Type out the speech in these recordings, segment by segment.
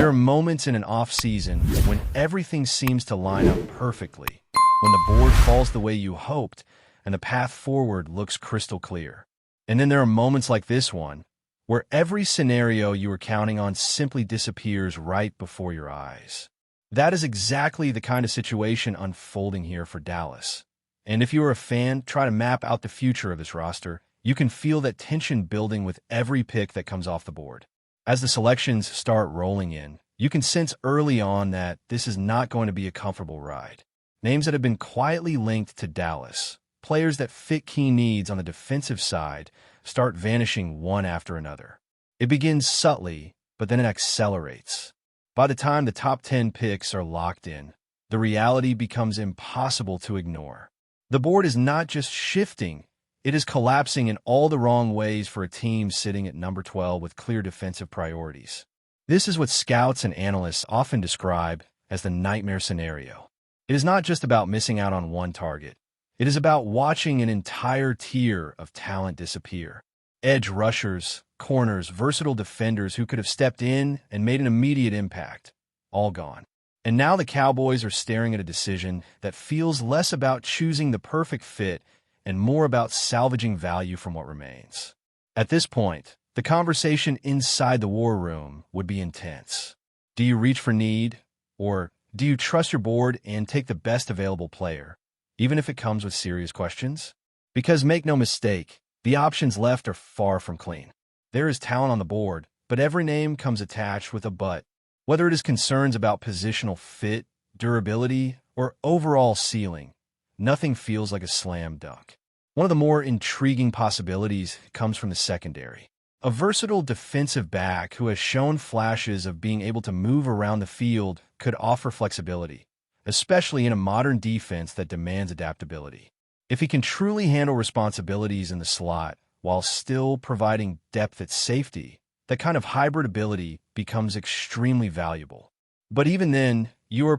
There are moments in an off-season when everything seems to line up perfectly, when the board falls the way you hoped and the path forward looks crystal clear. And then there are moments like this one, where every scenario you were counting on simply disappears right before your eyes. That is exactly the kind of situation unfolding here for Dallas. And if you are a fan, try to map out the future of this roster. You can feel that tension building with every pick that comes off the board. As the selections start rolling in, you can sense early on that this is not going to be a comfortable ride. Names that have been quietly linked to Dallas, players that fit key needs on the defensive side, start vanishing one after another. It begins subtly, but then it accelerates. By the time the top 10 picks are locked in, the reality becomes impossible to ignore. The board is not just shifting, it is collapsing in all the wrong ways for a team sitting at number 12 with clear defensive priorities. This is what scouts and analysts often describe as the nightmare scenario. It is not just about missing out on one target. It is about watching an entire tier of talent disappear. Edge rushers, corners, versatile defenders who could have stepped in and made an immediate impact. All gone. And now the Cowboys are staring at a decision that feels less about choosing the perfect fit and more about salvaging value from what remains. At this point, the conversation inside the war room would be intense. Do you reach for need, or do you trust your board and take the best available player, even if it comes with serious questions? Because make no mistake, the options left are far from clean. There is talent on the board, but every name comes attached with a but. Whether it is concerns about positional fit, durability, or overall ceiling, nothing feels like a slam dunk. One of the more intriguing possibilities comes from the secondary. A versatile defensive back who has shown flashes of being able to move around the field could offer flexibility, especially in a modern defense that demands adaptability. If he can truly handle responsibilities in the slot while still providing depth at safety, that kind of hybrid ability becomes extremely valuable. But even then, you are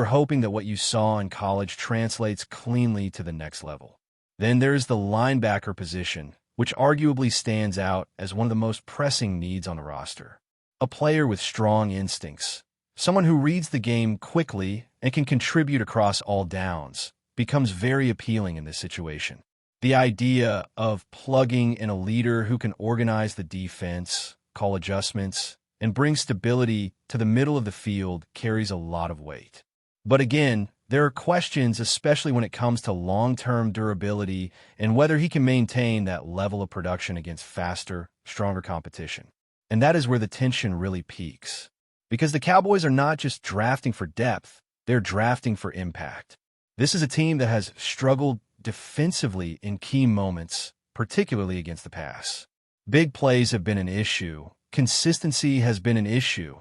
hoping that what you saw in college translates cleanly to the next level. Then there's the linebacker position, which arguably stands out as one of the most pressing needs on the roster. A player with strong instincts, someone who reads the game quickly and can contribute across all downs, becomes very appealing in this situation. The idea of plugging in a leader who can organize the defense, call adjustments, and bring stability to the middle of the field carries a lot of weight. But again, there are questions, especially when it comes to long-term durability and whether he can maintain that level of production against faster, stronger competition. And that is where the tension really peaks. Because the Cowboys are not just drafting for depth, they're drafting for impact. This is a team that has struggled defensively in key moments, particularly against the pass. Big plays have been an issue, consistency has been an issue,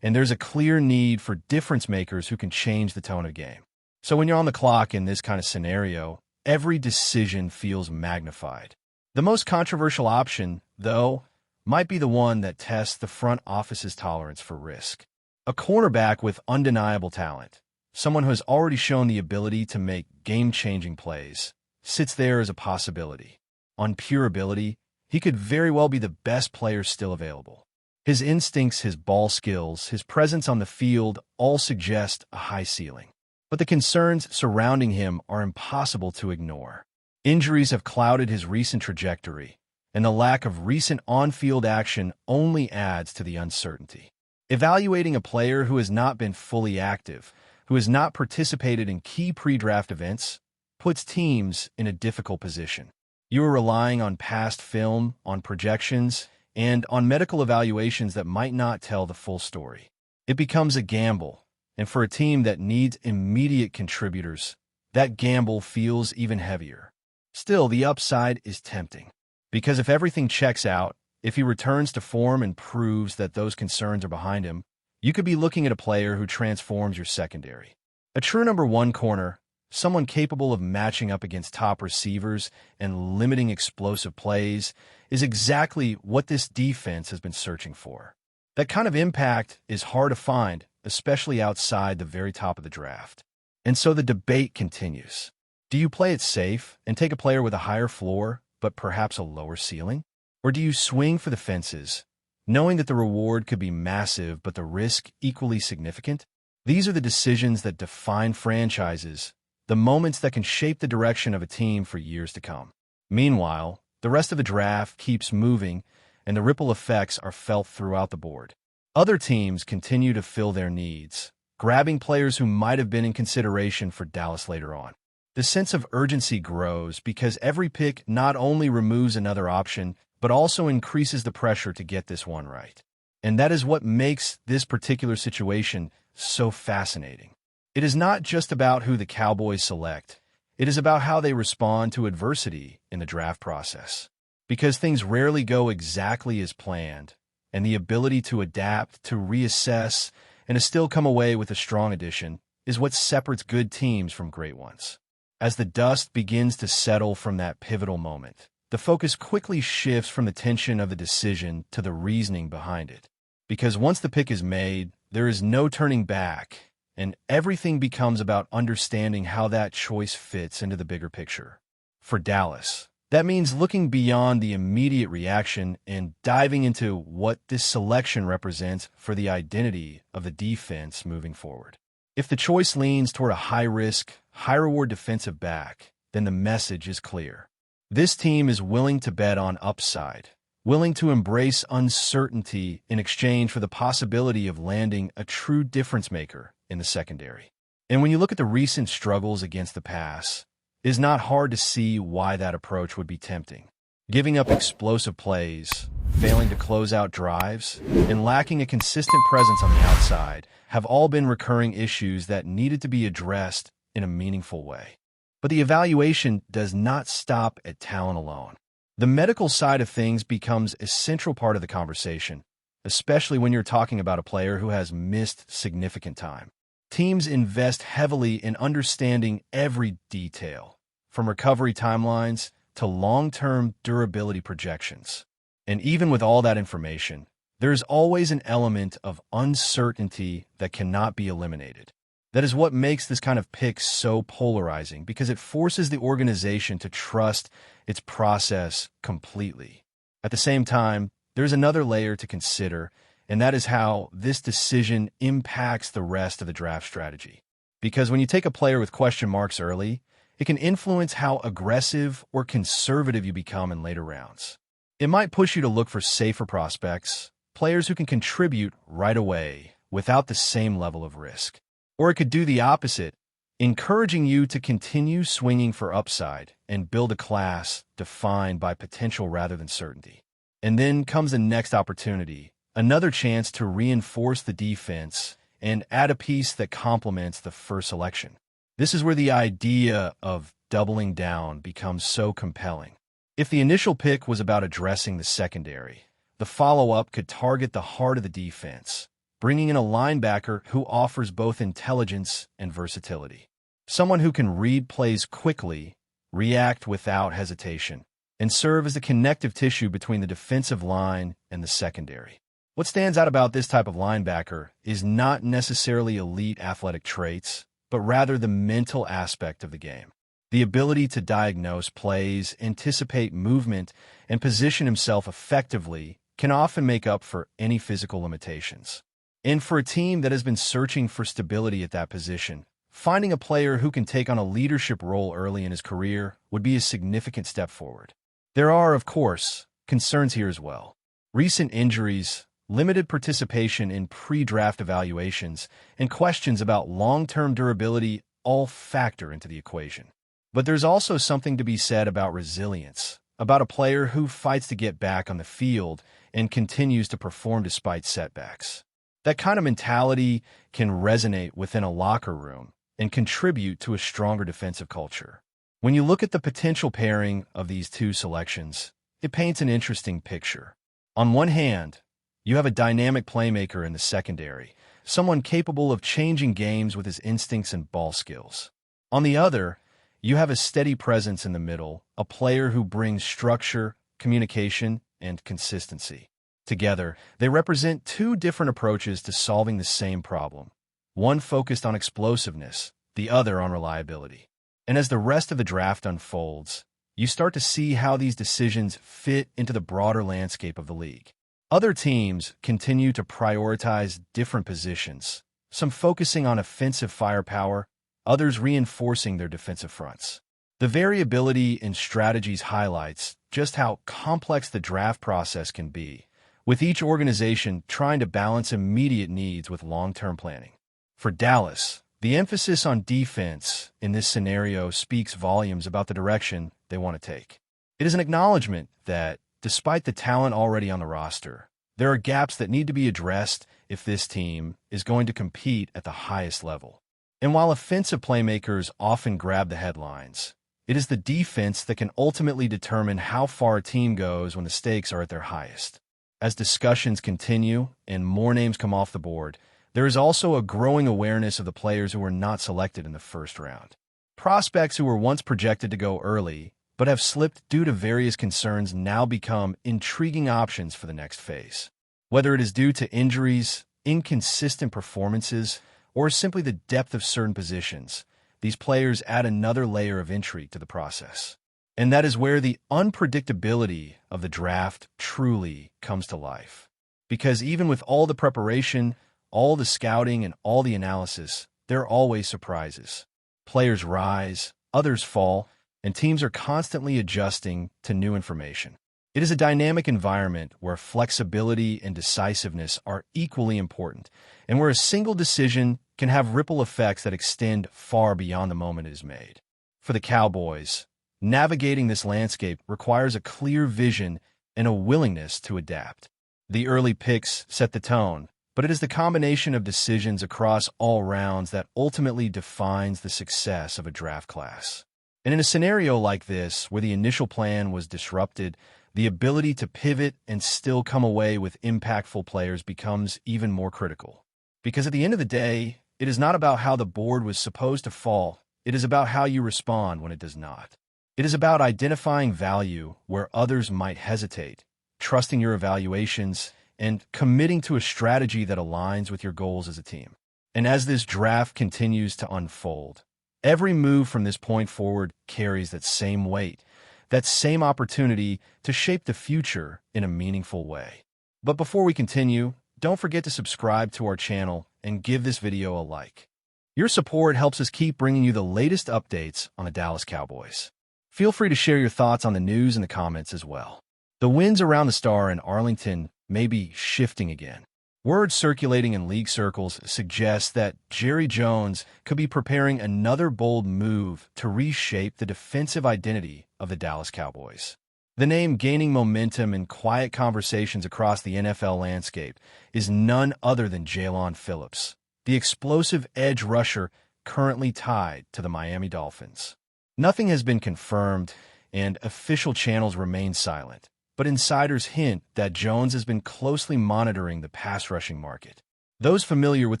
and there's a clear need for difference makers who can change the tone of game. So when you're on the clock in this kind of scenario, every decision feels magnified. The most controversial option, though, might be the one that tests the front office's tolerance for risk. A cornerback with undeniable talent, someone who has already shown the ability to make game-changing plays, sits there as a possibility. On pure ability, he could very well be the best player still available. His instincts, his ball skills, his presence on the field all suggest a high ceiling. But the concerns surrounding him are impossible to ignore. Injuries have clouded his recent trajectory, and the lack of recent on-field action only adds to the uncertainty. Evaluating a player who has not been fully active, who has not participated in key pre-draft events, puts teams in a difficult position. You are relying on past film, on projections, and on medical evaluations that might not tell the full story. It becomes a gamble, and for a team that needs immediate contributors, that gamble feels even heavier. Still, the upside is tempting, because if everything checks out, if he returns to form and proves that those concerns are behind him, you could be looking at a player who transforms your secondary. A true number one corner, someone capable of matching up against top receivers and limiting explosive plays, is exactly what this defense has been searching for. That kind of impact is hard to find, especially outside the very top of the draft. And so the debate continues. Do you play it safe and take a player with a higher floor, but perhaps a lower ceiling? Or do you swing for the fences, knowing that the reward could be massive but the risk equally significant. These are the decisions that define franchises, the moments that can shape the direction of a team for years to come. Meanwhile, the rest of the draft keeps moving, and the ripple effects are felt throughout the board. Other teams continue to fill their needs, grabbing players who might have been in consideration for Dallas later on. The sense of urgency grows because every pick not only removes another option, but also increases the pressure to get this one right. And that is what makes this particular situation so fascinating. It is not just about who the Cowboys select. It is about how they respond to adversity in the draft process. Because things rarely go exactly as planned, and the ability to adapt, to reassess, and to still come away with a strong addition is what separates good teams from great ones. As the dust begins to settle from that pivotal moment, the focus quickly shifts from the tension of the decision to the reasoning behind it. Because once the pick is made, there is no turning back, and everything becomes about understanding how that choice fits into the bigger picture. For Dallas, that means looking beyond the immediate reaction and diving into what this selection represents for the identity of the defense moving forward. If the choice leans toward a high-risk, high-reward defensive back, then the message is clear. This team is willing to bet on upside, willing to embrace uncertainty in exchange for the possibility of landing a true difference-maker in the secondary. And when you look at the recent struggles against the pass, it is not hard to see why that approach would be tempting. Giving up explosive plays, failing to close out drives, and lacking a consistent presence on the outside have all been recurring issues that needed to be addressed in a meaningful way. But the evaluation does not stop at talent alone. The medical side of things becomes a central part of the conversation, especially when you're talking about a player who has missed significant time. Teams invest heavily in understanding every detail, from recovery timelines to long-term durability projections. And even with all that information, there is always an element of uncertainty that cannot be eliminated. That is what makes this kind of pick so polarizing, because it forces the organization to trust its process completely. At the same time, there's another layer to consider, and that is how this decision impacts the rest of the draft strategy. Because when you take a player with question marks early, it can influence how aggressive or conservative you become in later rounds. It might push you to look for safer prospects, players who can contribute right away without the same level of risk. Or it could do the opposite, encouraging you to continue swinging for upside and build a class defined by potential rather than certainty. And then comes the next opportunity, another chance to reinforce the defense and add a piece that complements the first selection. This is where the idea of doubling down becomes so compelling. If the initial pick was about addressing the secondary, the follow-up could target the heart of the defense, bringing in a linebacker who offers both intelligence and versatility. Someone who can read plays quickly, react without hesitation, and serve as the connective tissue between the defensive line and the secondary. What stands out about this type of linebacker is not necessarily elite athletic traits, but rather the mental aspect of the game. The ability to diagnose plays, anticipate movement, and position himself effectively can often make up for any physical limitations. And for a team that has been searching for stability at that position, finding a player who can take on a leadership role early in his career would be a significant step forward. There are, of course, concerns here as well. Recent injuries, limited participation in pre-draft evaluations, and questions about long-term durability all factor into the equation. But there's also something to be said about resilience, about a player who fights to get back on the field and continues to perform despite setbacks. That kind of mentality can resonate within a locker room and contribute to a stronger defensive culture. When you look at the potential pairing of these two selections, it paints an interesting picture. On one hand, you have a dynamic playmaker in the secondary, someone capable of changing games with his instincts and ball skills. On the other, you have a steady presence in the middle, a player who brings structure, communication, and consistency. Together, they represent two different approaches to solving the same problem, one focused on explosiveness, the other on reliability. And as the rest of the draft unfolds, you start to see how these decisions fit into the broader landscape of the league. Other teams continue to prioritize different positions, some focusing on offensive firepower, others reinforcing their defensive fronts. The variability in strategies highlights just how complex the draft process can be, with each organization trying to balance immediate needs with long-term planning. For Dallas, the emphasis on defense in this scenario speaks volumes about the direction they want to take. It is an acknowledgement that, despite the talent already on the roster, there are gaps that need to be addressed if this team is going to compete at the highest level. And while offensive playmakers often grab the headlines, it is the defense that can ultimately determine how far a team goes when the stakes are at their highest. As discussions continue and more names come off the board, there is also a growing awareness of the players who were not selected in the first round. Prospects who were once projected to go early but have slipped due to various concerns now become intriguing options for the next phase. Whether it is due to injuries, inconsistent performances, or simply the depth of certain positions, these players add another layer of intrigue to the process. And that is where the unpredictability of the draft truly comes to life. Because even with all the preparation, all the scouting, and all the analysis, there are always surprises. Players rise, others fall, and teams are constantly adjusting to new information. It is a dynamic environment where flexibility and decisiveness are equally important, and where a single decision can have ripple effects that extend far beyond the moment it is made. For the Cowboys, navigating this landscape requires a clear vision and a willingness to adapt. The early picks set the tone, but it is the combination of decisions across all rounds that ultimately defines the success of a draft class. And in a scenario like this, where the initial plan was disrupted, the ability to pivot and still come away with impactful players becomes even more critical. Because at the end of the day, it is not about how the board was supposed to fall, it is about how you respond when it does not. It is about identifying value where others might hesitate, trusting your evaluations, and committing to a strategy that aligns with your goals as a team. And as this draft continues to unfold, every move from this point forward carries that same weight, that same opportunity to shape the future in a meaningful way. But before we continue, don't forget to subscribe to our channel and give this video a like. Your support helps us keep bringing you the latest updates on the Dallas Cowboys. Feel free to share your thoughts on the news in the comments as well. The winds around the star in Arlington may be shifting again. Word circulating in league circles suggests that Jerry Jones could be preparing another bold move to reshape the defensive identity of the Dallas Cowboys. The name gaining momentum in quiet conversations across the NFL landscape is none other than Jaelan Phillips, the explosive edge rusher currently tied to the Miami Dolphins. Nothing has been confirmed, and official channels remain silent, but insiders hint that Jones has been closely monitoring the pass-rushing market. Those familiar with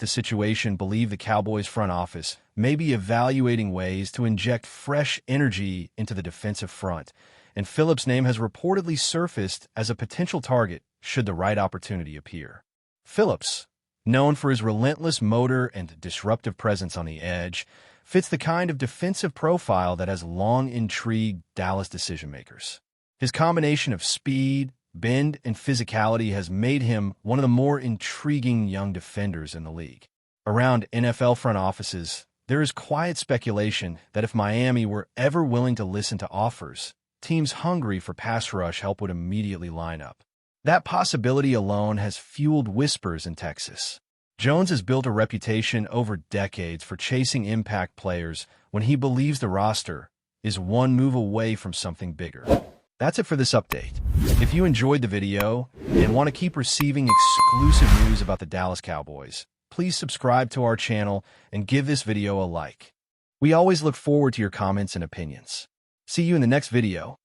the situation believe the Cowboys front office may be evaluating ways to inject fresh energy into the defensive front, and Phillips' name has reportedly surfaced as a potential target should the right opportunity appear. Phillips, known for his relentless motor and disruptive presence on the edge, fits the kind of defensive profile that has long intrigued Dallas decision-makers. His combination of speed, bend, and physicality has made him one of the more intriguing young defenders in the league. Around NFL front offices, there is quiet speculation that if Miami were ever willing to listen to offers, teams hungry for pass rush help would immediately line up. That possibility alone has fueled whispers in Texas. Jones has built a reputation over decades for chasing impact players when he believes the roster is one move away from something bigger. That's it for this update. If you enjoyed the video and want to keep receiving exclusive news about the Dallas Cowboys, please subscribe to our channel and give this video a like. We always look forward to your comments and opinions. See you in the next video.